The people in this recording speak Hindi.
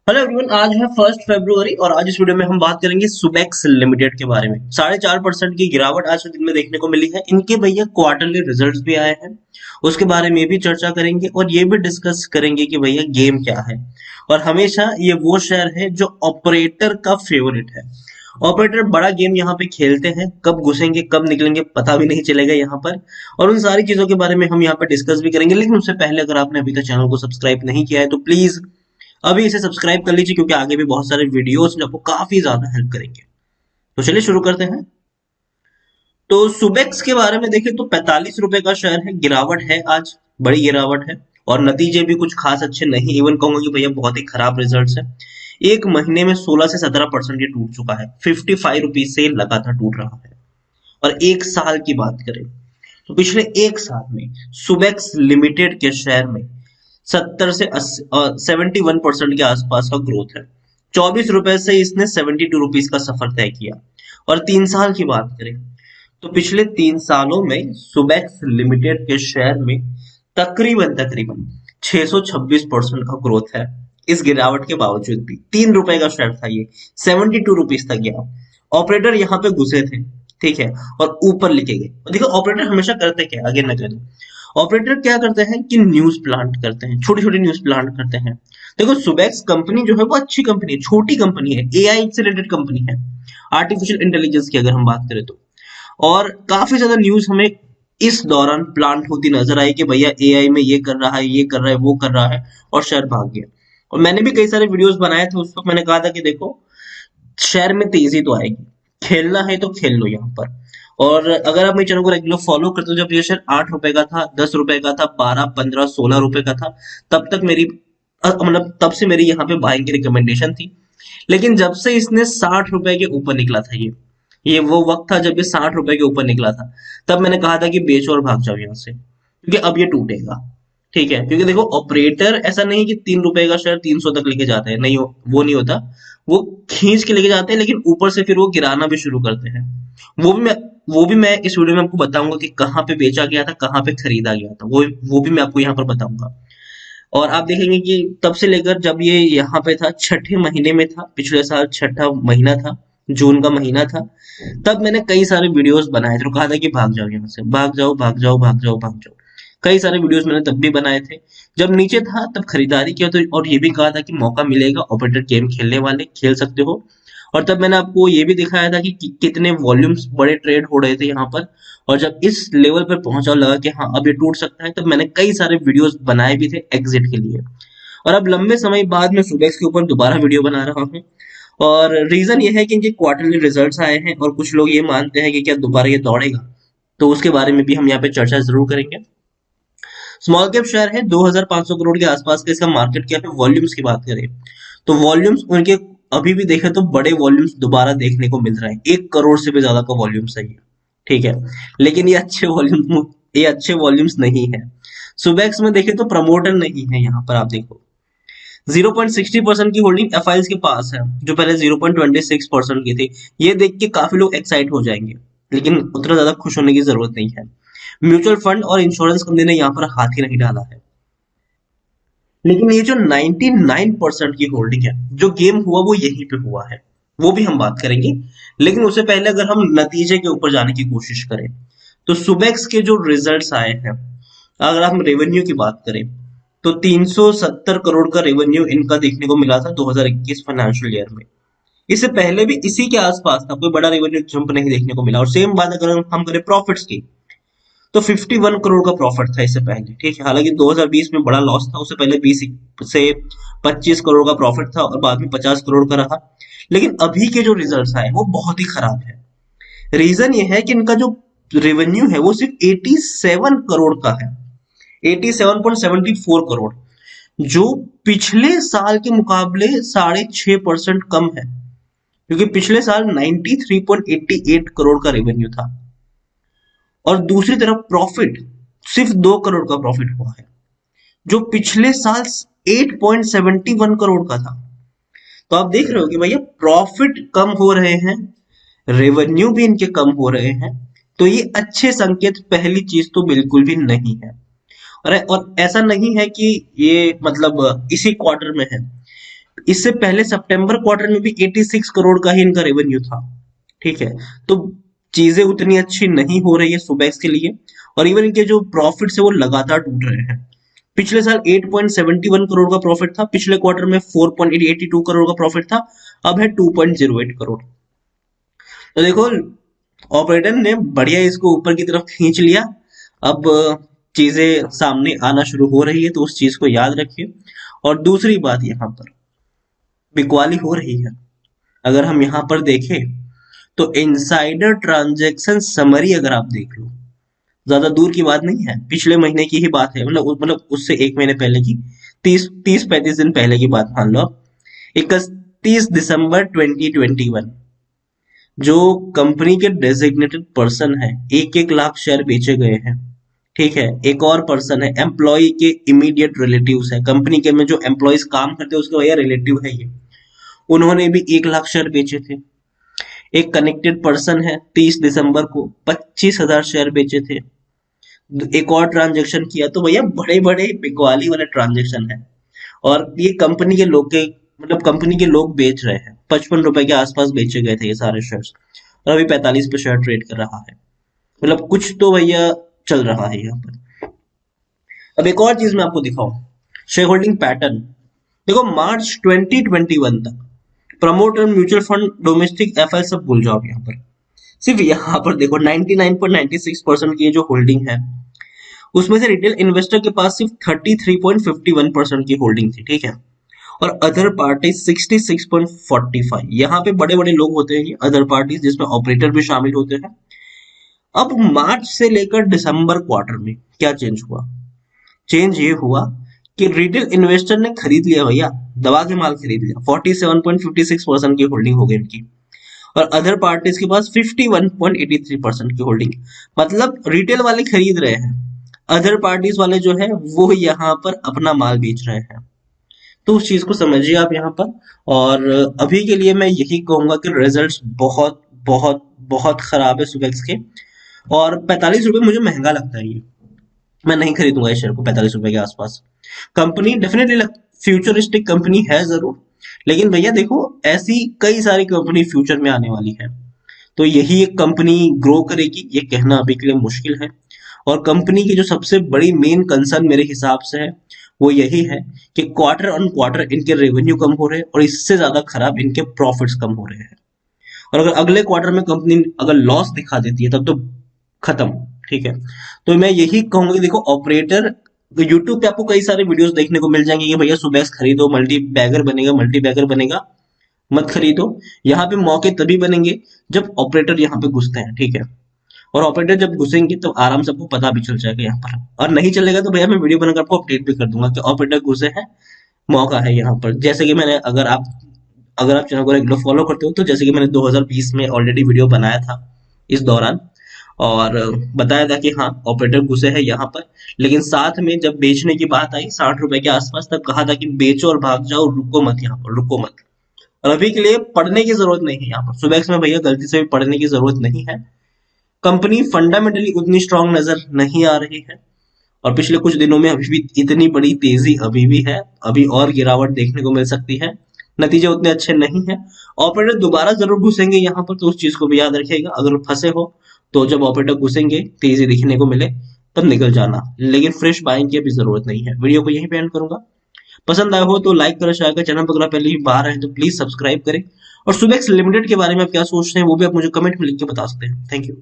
हेलो एवरीवन, आज है 1 फरवरी और आज इस वीडियो में हम बात करेंगे सुबेक्स लिमिटेड के बारे में। 4.5% की गिरावट आज के दिन में देखने को मिली है। इनके भैया क्वार्टरली रिजल्ट्स भी आए हैं, उसके बारे में भी चर्चा करेंगे और ये भी डिस्कस करेंगे कि भैया गेम क्या है। और हमेशा ये वो शेयर है जो ऑपरेटर का फेवरेट है। ऑपरेटर बड़ा गेम यहाँ पे खेलते हैं, कब घुसेंगे कब निकलेंगे पता भी नहीं चलेगा यहाँ पर। और उन सारी चीजों के बारे में हम यहाँ पर डिस्कस भी करेंगे, लेकिन उससे पहले अगर आपने अभी तक चैनल को सब्सक्राइब नहीं किया है तो प्लीज अभी इसे सब्सक्राइब कर लीजिए, क्योंकि आगे भी बहुत सारे वीडियोस जो आपको काफी ज्यादा हेल्प करेंगे। तो चलिए शुरू करते हैं। तो सुबेक्स के बारे में देखें तो 45 रुपए का शेयर है, गिरावट है आज, बड़ी गिरावट है। और नतीजे भी कुछ खास अच्छे नहीं, इवन कहूंगा कि भैया बहुत ही खराब रिजल्ट्स है। एक महीने में 16 से 17% ये टूट चुका है, 55 रुपीज से लगातार टूट रहा है। और एक साल की बात करें तो पिछले एक साल में सुबेक्स लिमिटेड के शेयर में 71% के आसपास का ग्रोथ है। 24 रुपए से इसने 72 रुपीज का सफर तय किया। और 3 साल की बात करें तो पिछले 3 सालों में सुबेक्स लिमिटेड के शेयर में तकरीबन तकरीबन 626% का ग्रोथ है। इस गिरावट के बावजूद भी 3 रुपए का शेयर था, ये 72 रुपीज तक गया। ऑपरेटर यहाँ पे घुसे थे, ठीक है, और ऊपर लिखे गए। और देखो ऑपरेटर हमेशा करते क्या, आगे न करें, ऑपरेटर क्या करते हैं कि न्यूज प्लांट करते हैं, छोटी छोटी न्यूज प्लांट करते हैं। देखो सुबेक्स कंपनी जो है वो अच्छी कंपनी है, छोटी कंपनी है, एआई से रिलेटेड कंपनी है, आर्टिफिशियल इंटेलिजेंस की अगर हम बात करें तो। और काफी ज्यादा न्यूज हमें इस दौरान प्लांट होती नजर आई कि भैया एआई में ये कर रहा है, ये कर रहा है, वो कर रहा है, और शेयर भाग गया। और मैंने भी कई सारे वीडियोस बनाए थे, उस वक्त मैंने कहा था कि देखो शेयर में तेजी तो आएगी, खेलना है तो खेल लो यहाँ पर। और अगर आप मेरे चैनल को रेगुलर फॉलो करते हो, जब ये शेयर 8 रुपए का था, 10 रुपए का था, 12, 15, 16 रुपए का था, तब तक मेरी मतलब तब से मेरी यहाँ पे बाइंग की रिकमेंडेशन थी। लेकिन जब से इसने 60 रुपए के ऊपर निकला था, ये वो वक्त था जब ये 60 रुपए के ऊपर निकला था, तब मैंने कहा था कि बेचो और भाग जाओ यहाँ से, क्योंकि अब ये टूटेगा। ठीक है, क्योंकि देखो ऑपरेटर ऐसा नहीं कि 3 रुपए का शेयर 300 तक लेके जाते हैं, नहीं वो नहीं होता। वो खींच के लेके जाते हैं, लेकिन ऊपर से फिर वो गिराना भी शुरू करते हैं। वो भी मैं वो भी मैं इस वीडियो में आपको बताऊंगा कि कहाँ पे बेचा गया था, कहाँ पे खरीदा गया था, वो भी मैं आपको यहाँ पर बताऊंगा। और आप देखेंगे कि तब से लेकर जब ये यहाँ पे था, छठे महीने में था, पिछले साल छठा महीना था, जून का महीना था, तब मैंने कई सारे वीडियोस बनाए थे और कहा था कि भाग जाओ यहाँ से, भाग जाओ भाग जाओ भाग जाओ भाग जाओ। कई सारे वीडियोस मैंने तब भी बनाए थे, जब नीचे था तब खरीदारी किया तो, और ये भी कहा था कि मौका मिलेगा, ऑपरेटर गेम खेलने वाले खेल सकते हो। और तब मैंने आपको ये भी दिखाया था कि कितने वॉल्यूम्स बड़े ट्रेड हो रहे थे यहाँ पर। और जब इस लेवल पर पहुंचा और लगा कि हाँ अब ये टूट सकता है, तब मैंने कई सारे वीडियोस बनाए भी थे एग्जिट के लिए। और अब लंबे समय बाद मैं सुबेक्स के ऊपर दोबारा वीडियो बना रहा हूँ। और रीजन ये है कि इनके क्वार्टरली रिजल्ट्स आए हैं और कुछ लोग ये मानते हैं कि क्या दोबारा ये दौड़ेगा। तो उसके बारे में भी हम यहाँ पे चर्चा जरूर करेंगे। स्मॉल कैप शेयर है, 2500 करोड़ के आसपास का इसका मार्केट कैप है। वॉल्यूम्स की बात करें तो वॉल्यूम्स उनके अभी भी देखें तो बड़े वॉल्यूम्स दोबारा देखने को मिल रहे हैं, 1 करोड़ से भी ज्यादा का वॉल्यूम्स है ये। ठीक है, लेकिन ये अच्छे वॉल्यूम्स नहीं है। सुबेक्स में देखें तो प्रमोटर नहीं है, यहाँ पर आप देखो 0.60% की होल्डिंग एफआईएल्स के पास है, जो पहले 0.26% की थी। ये देख के काफी लोग एक्साइट हो जाएंगे, लेकिन उतना ज्यादा खुश होने की जरूरत नहीं है। म्यूचुअल फंड और इंश्योरेंस कंपनी ने यहाँ पर हाथ ही नहीं डाला है। लेकिन ये जो 99% की होल्डिंग है, जो गेम हुआ वो यहीं पे हुआ है, वो भी हम बात करेंगे। लेकिन उससे पहले अगर हम नतीजे के ऊपर जाने की कोशिश करें तो सुबेक्स के जो रिजल्ट्स आए हैं, अगर हम रेवेन्यू की बात करें तो 370 करोड़ का रेवेन्यू इनका देखने को मिला था 2021 फाइनेंशियल ईयर में। इससे पहले भी इसी के आसपास था, कोई बड़ा रेवेन्यू जंप नहीं देखने को मिला। और सेम बात अगर हम करें प्रॉफिट्स की तो 51 करोड़ का प्रॉफिट था इससे पहले। ठीक है, हालांकि 2020 में बड़ा लॉस था, उससे पहले 20 से 25 करोड़ का प्रॉफिट था और बाद में 50 करोड़ का रहा। लेकिन अभी के जो रिजल्ट्स आए वो बहुत ही खराब है। रीजन ये है कि इनका जो रेवेन्यू है वो सिर्फ 87 करोड़ का है, 87.74 करोड़, जो पिछले साल के मुकाबले 6.5% कम है, क्योंकि पिछले साल 93.88 करोड़ का रेवेन्यू था। और दूसरी तरफ प्रॉफिट सिर्फ 2 करोड़ का प्रॉफिट हुआ है, जो पिछले साल 8.71 करोड़ का था। तो आप देख रहे हो कि भैया प्रॉफिट कम हो रहे हैं, रेवेन्यू भी इनके कम हो रहे हैं। तो ये अच्छे संकेत पहली चीज तो बिल्कुल भी नहीं है। और ऐसा नहीं है कि ये मतलब इसी क्वार्टर में है, इससे पहले सितंबर क्वार्टर में भी 86 करोड़ का ही इनका रेवेन्यू था। ठीक है, तो चीजें उतनी अच्छी नहीं हो रही है सुबेक्स के लिए, और इवन इनके जो प्रॉफिट्स है वो लगातार टूट रहे हैं। पिछले साल 8.71 करोड़ का प्रॉफिट था, पिछले क्वार्टर में 4.82 करोड़ का प्रॉफिट था, अब है 2.08 करोड़। तो देखो ऑपरेटर ने बढ़िया इसको ऊपर की तरफ खींच लिया। अब चीजें सामने आना शुरू हो रही है, तो उस चीज को याद रखिए। और दूसरी बात यहाँ पर बिकवाली हो रही है, अगर हम यहाँ पर देखें तो इनसाइडर ट्रांजैक्शन समरी अगर आप देख लो, ज्यादा दूर की बात नहीं है, पिछले महीने की ही बात है, मतलब उससे एक महीने पहले की, 30-35 दिन पहले की बात मान लो आप। 31 दिसंबर 2021 जो कंपनी के डेजिग्नेटेड पर्सन है, 1-1 लाख शेयर बेचे गए हैं। ठीक है, एक और पर्सन है, एम्प्लॉय के इमीडिएट रिलेटिव्स है, कंपनी के में जो एम्प्लॉयज काम करते हैं उसके भैया रिलेटिव है ये, उन्होंने भी 1 लाख शेयर बेचे थे। एक कनेक्टेड पर्सन है, 30 दिसंबर को 25,000 शेयर बेचे थे। एक और ट्रांजेक्शन किया, तो भैया बड़े बड़े बिकवाली वाले ट्रांजेक्शन है। और ये कंपनी के लोग के, मतलब कंपनी के लोग बेच रहे हैं, 55 रुपए के आसपास बेचे गए थे ये सारे शेयर्स, और अभी 45 पे शेयर ट्रेड कर रहा है। मतलब कुछ तो भैया चल रहा है यहाँ पर। अब एक और चीज मैं आपको दिखाऊं, शेयर होल्डिंग पैटर्न। देखो मार्च 2021 तक promoter, mutual fund, domestic FI सब भूल जाओ यहाँ पर। सिर्फ यहाँ पर देखो 99.96% की जो होल्डिंग है, उसमें से रिटेल इन्वेस्टर के पास सिर्फ 33.51% की होल्डिंग थी। ठीक है, और अदर पार्टी 66.45। यहाँ पे बड़े बड़े लोग होते हैं ये अदर पार्टीज, जिसमें ऑपरेटर भी शामिल होते हैं। अब मार्च से लेकर दिसंबर क्वार्टर में क्या चेंज हुआ? चेंज ये हुआ कि रिटेल इन्वेस्टर ने खरीद लिया भैया, दबा के माल खरीद लिया, 47.56% की होल्डिंग हो गई इनकी, और अदर पार्टीज के पास 51.83% की होल्डिंग। मतलब रिटेल वाले खरीद रहे हैं, अदर पार्टीज वाले जो है वो यहाँ पर अपना माल बेच रहे हैं। तो उस चीज को समझिए आप यहाँ पर। और अभी के लिए मैं यही कहूंगा कि रिजल्ट्स बहुत बहुत बहुत खराब है सुबेक्स के, और 45 रुपए मुझे महंगा लगता है ये, मैं नहीं खरीदूंगा इस शेयर को 45 रुपए के आसपास। कंपनी डेफिनेटली फ्यूचरिस्टिक कंपनी है जरूर, लेकिन भैया देखो ऐसी कई सारी कंपनी फ्यूचर में आने वाली है, तो यही एक कंपनी ग्रो करेगी ये कहना अभी के लिए मुश्किल है। और कंपनी की जो सबसे बड़ी मेन कंसर्न मेरे हिसाब से है वो यही है कि क्वार्टर ऑन क्वार्टर इनके रेवेन्यू कम हो रहे हैं, और इससे ज्यादा खराब इनके प्रॉफिट्स कम हो रहे हैं। और अगर अगले क्वार्टर में कंपनी अगर लॉस दिखा देती है तब तो खत्म। ठीक है, तो मैं यही कहूंगा कि देखो ऑपरेटर, यूट्यूब पे आपको कई सारे वीडियोस देखने को मिल जाएंगे कि भैया सुबेक्स खरीदो, मल्टी बैगर बनेगा, मल्टी बैगर बनेगा। मत खरीदो, यहाँ पे मौके तभी बनेंगे जब ऑपरेटर यहाँ पे घुसते हैं। ठीक है, और ऑपरेटर जब घुसेंगे तो आराम से आपको पता भी चल जाएगा यहाँ पर, और नहीं चलेगा तो भैया मैं वीडियो बनाकर आपको अपडेट भी कर दूंगा कि ऑपरेटर घुसे हैं, मौका है यहाँ पर। जैसे कि मैंने, अगर आप चैनल को रेगुलर फॉलो करते हो, तो जैसे कि मैंने 2020 में ऑलरेडी वीडियो बनाया था इस दौरान, और बताया था कि हाँ ऑपरेटर घुसे हैं यहाँ पर, लेकिन साथ में जब बेचने की बात आई 60 रुपए के आसपास, तब कहा था कि बेचो और भाग जाओ, रुको मत यहाँ पर, रुको मत। और अभी के लिए पढ़ने की जरूरत नहीं है यहाँ पर, सुबेक्स में भैया गलती से भी पढ़ने की जरूरत नहीं है। कंपनी फंडामेंटली उतनी स्ट्रांग नजर नहीं आ रही है, और पिछले कुछ दिनों में अभी भी इतनी बड़ी तेजी अभी भी है, अभी और गिरावट देखने को मिल सकती है, नतीजे उतने अच्छे नहीं है। ऑपरेटर दोबारा जरूर घुसेंगे यहाँ पर, तो उस चीज को भी याद रखिएगा। अगर फंसे हो तो जब ऑपरेटर घुसेंगे, तेजी दिखने को मिले, तब निकल जाना, लेकिन फ्रेश बाइंग की भी जरूरत नहीं है। वीडियो को यहीं पे एंड करूंगा। पसंद आया हो तो लाइक करें, शेयर करें, चैनल पर अगर पहले ही बाहर आए तो प्लीज सब्सक्राइब करें। और सुबेक्स लिमिटेड के बारे में आप क्या सोचते हैं वो भी आप मुझे कमेंट में लिख के बता सकते हैं। Thank you.